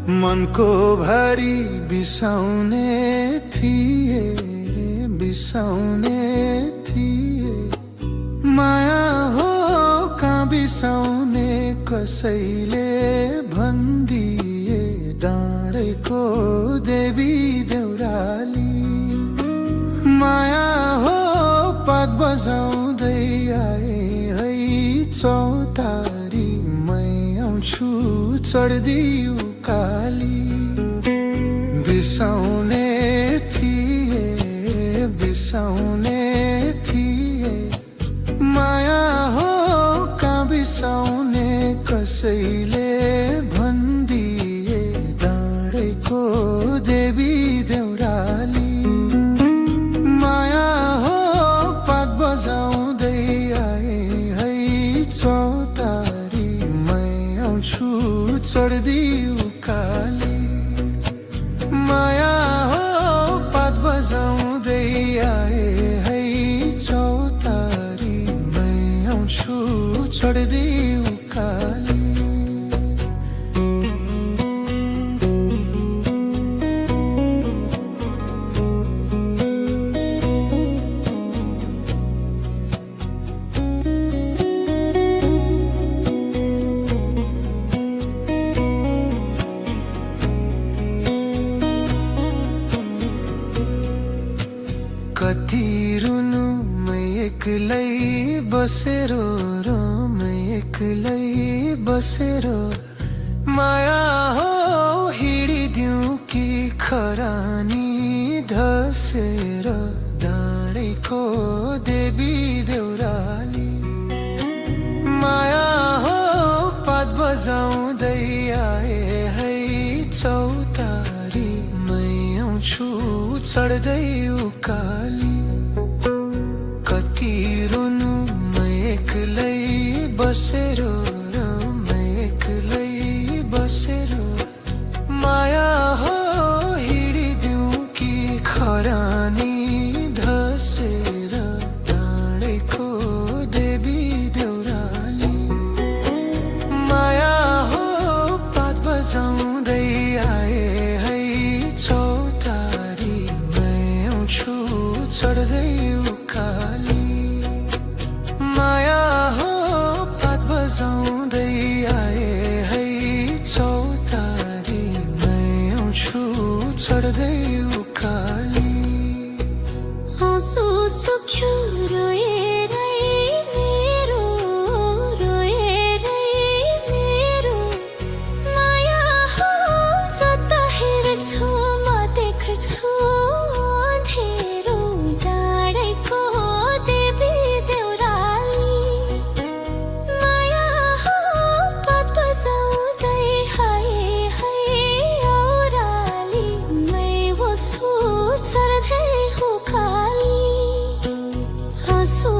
मनको भारी बिसाउने थिए, बिसाउने थिए। माया हो कहाँ बिसाउने कसैले भनिदिए। डाँडेको देवी देउराली माया हो पात बजाउँदै आए है चौतारी। मै आउँछु चढ्दी उकाली। बिसाउने थिए, बिसाउने थिए। माया हो कहाँ बिसाउने कसैले भनिदिए। डाँडेको देवी देउराली माया हो पात बजाउँदै आए है चौतारी। मै आउँछु चढ्दी उकाली। माया हो पात बजाउँदै आए है चौतारी। मै आउँछु चढ्दी उकाली। कति रुनु मै एक्लै बसेर र मै एक्लै बसेर। माया हो हिँडिदिउँ कि खरानी धसेर। डाँडेको देवी देउराली माया हो पात बजाउँदै आए है चौतारी। मै आउँछु चढ्दै उकाली। कति रुनु मै एक्लै बसेर र मै एक्लै बसेर। माया हो हिँडिदिउँ कि खरानी धसेर। डाँडेको देवी देउराली माया हो पात बजाउँदै आए है चौतारी। मै आउँछु चढ्दै उकाली। माया हो पात बजाउँदै आए है चौतारी। मै आउँछु चढ्दै उकाली। आँसु सुक्यो रोएरै मेरो, रोएरै मेरो। माया हो जता हेर्छु म देख्छु अँधेरो। डाँडेको देवी देउराली माया हो पात बजाउँदै आए है औराली। मै बस्छु चढ्दै उकाली। आँसु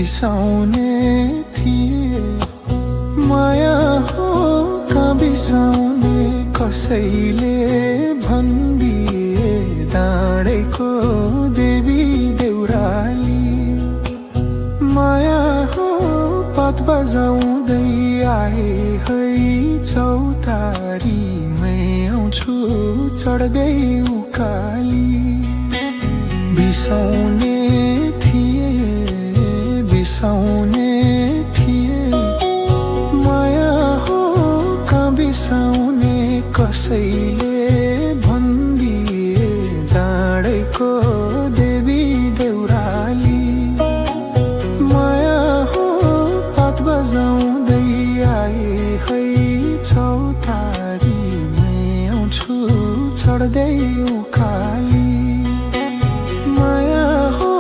बिसाउने थिए माया हो कहाँ बिसाउने कसैले भनिदिए डाँडेको देवी देउराली माया हो पात बजाउँदै आए है चौतारीमै आउँछु चढ्दै उकाली बिसाउने थिए माया हो कहाँ बिसाउने कसैले भनिदिए डाँडेको देवी देउराली माया हो पात बजाउँदै आए है चौतारीमै आउँछु चढ्दै उकाली माया हो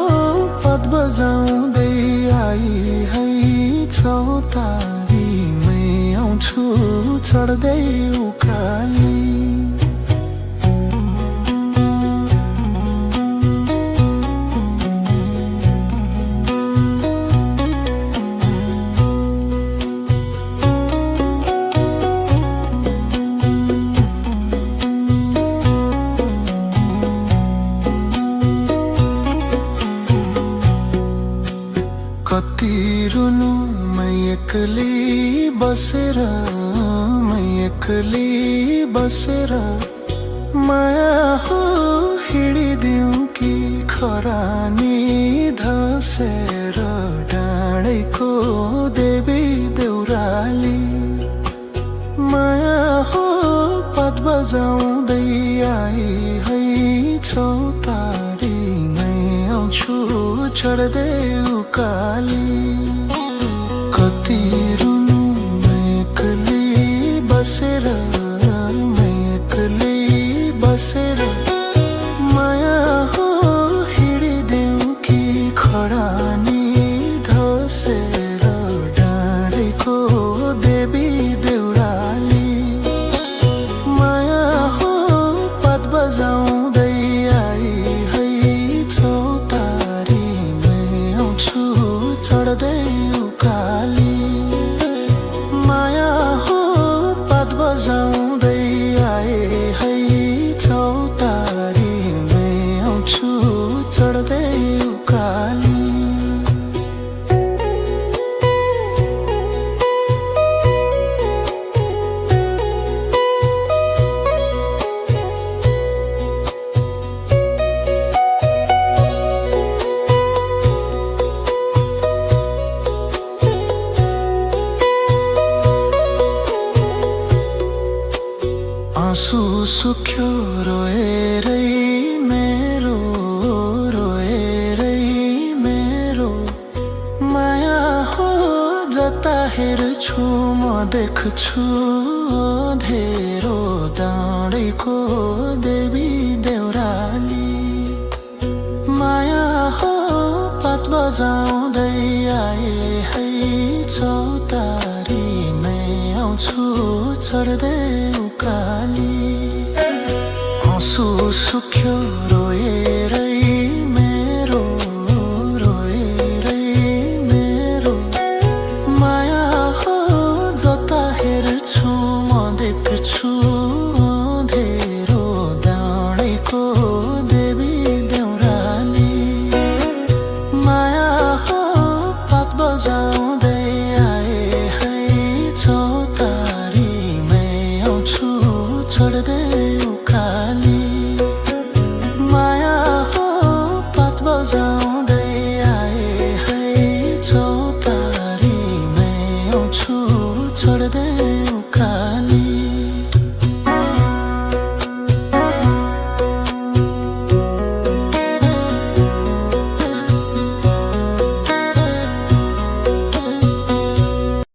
पात बजाउँदै आए है चौतारीमै आउँछु चढ्दै उकाली कति रुनु मै एक्लै बसेर माया हो हिँडिदिउँ कि खरानी धसेर डाँडेको देवी देउराली माया हो पात बजाउँदै आए है चौतारीमै आउँछु चढ्दै उकाली कति रुनु मै एक्लै बसेर माया हो हिँडिदिउँ कि खरानी धसेर डाँडेको देवी देउराली माया हो पात बजाउँदै आए है चौतारीमै आउँछु चढ्दै उकाली माया हो पात बजाउँदै आए है चौतारीमै आउँछु चढ्दै उकाली आँसु सुक्यो रोएरै मेरो माया हो जता हेर्छु म देख्छु धेरो डाँडेको देवी देउराली माया हो पात बजाउँदै आए है चौतारीमै आउँछु चढ्दै उकाली आँसु सुक्यो रोएर